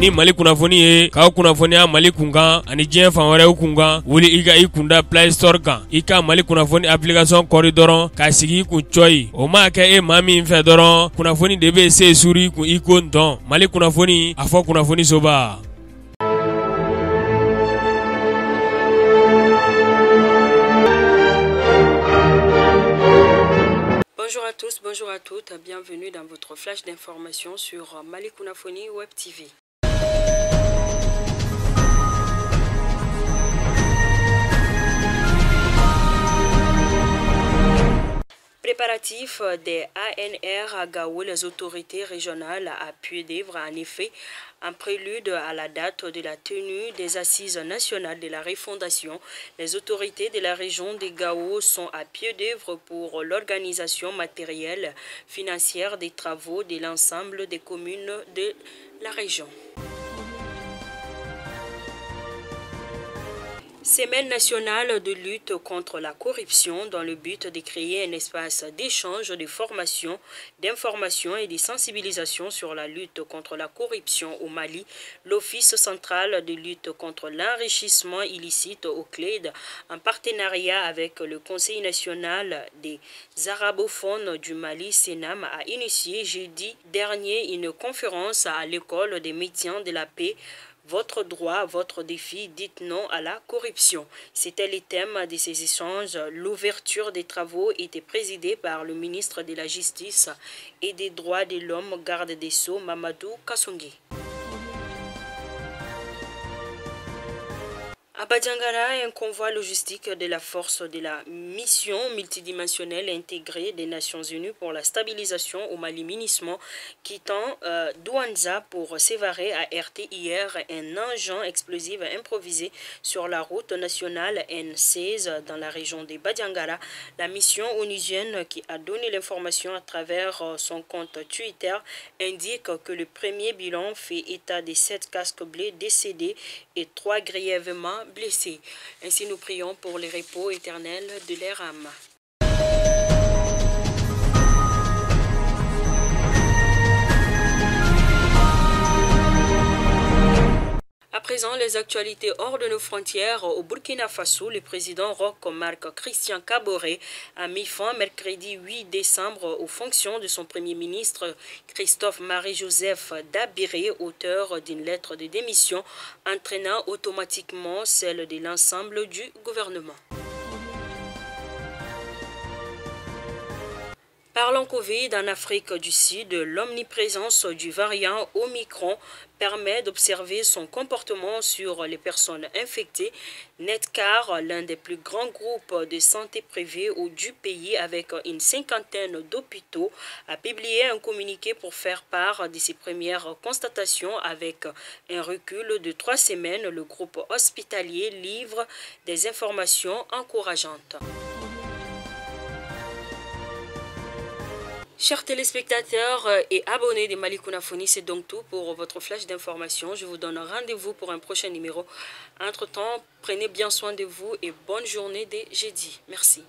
ni Mali kunnafoni ye k'aw kunnafoniya Mali kunkan ani diɲɛ fan wɛrɛw kunkan wuli i ka i kunda Play Store kan i ka Mali kunnafoni application kɔri dɔrɔn k'a sigi i kun cɔyi o ma kɛ e maa min fɛ dɔrɔn kunnafoni de bɛ se suri i kun i ko ntɔn Mali kunnafoni a fɔ kunnafoni soba. Bonjour à toutes, bienvenue dans votre flash d'information sur Mali Kounafoni Web TV. Préparatifs des ANR à Gao, les autorités régionales à pied d'œuvre en effet en prélude à la date de la tenue des assises nationales de la refondation. Les autorités de la région de Gao sont à pied d'œuvre pour l'organisation matérielle financière des travaux de l'ensemble des communes de la région. Semaine nationale de lutte contre la corruption dans le but de créer un espace d'échange, de formation, d'information et de sensibilisation sur la lutte contre la corruption au Mali. L'Office central de lutte contre l'enrichissement illicite au CLED, en partenariat avec le Conseil national des arabophones du Mali, SENAM, a initié jeudi dernier une conférence à l'école des médias de la paix. Votre droit, votre défi, dites non à la corruption. C'était le thème de ces échanges. L'ouverture des travaux était présidée par le ministre de la Justice et des Droits de l'Homme, garde des Sceaux, Mamadou Kassongué. À Badiangara, un convoi logistique de la force de la mission multidimensionnelle intégrée des Nations Unies pour la stabilisation au Mali MINUSMA quittant Douanza pour Sévaré a heurté hier un engin explosif improvisé sur la route nationale N16 dans la région de Badiangara. La mission onusienne qui a donné l'information à travers son compte Twitter indique que le premier bilan fait état de 7 casques bleus décédés et 3 grièvement blessés. Ainsi nous prions pour le repos éternel de leur âme. À présent, les actualités hors de nos frontières. Au Burkina Faso, le président Roch Marc Christian Kaboré a mis fin mercredi 8 décembre aux fonctions de son premier ministre Christophe Marie-Joseph Dabiré, auteur d'une lettre de démission entraînant automatiquement celle de l'ensemble du gouvernement. Parlons Covid en Afrique du Sud, l'omniprésence du variant Omicron permet d'observer son comportement sur les personnes infectées. Netcar, l'un des plus grands groupes de santé privés du pays avec une cinquantaine d'hôpitaux, a publié un communiqué pour faire part de ses premières constatations. Avec un recul de 3 semaines, le groupe hospitalier livre des informations encourageantes. Chers téléspectateurs et abonnés de Mali Kounafoni, c'est donc tout pour votre flash d'information. Je vous donne rendez-vous pour un prochain numéro. Entre-temps, prenez bien soin de vous et bonne journée dès jeudi. Merci.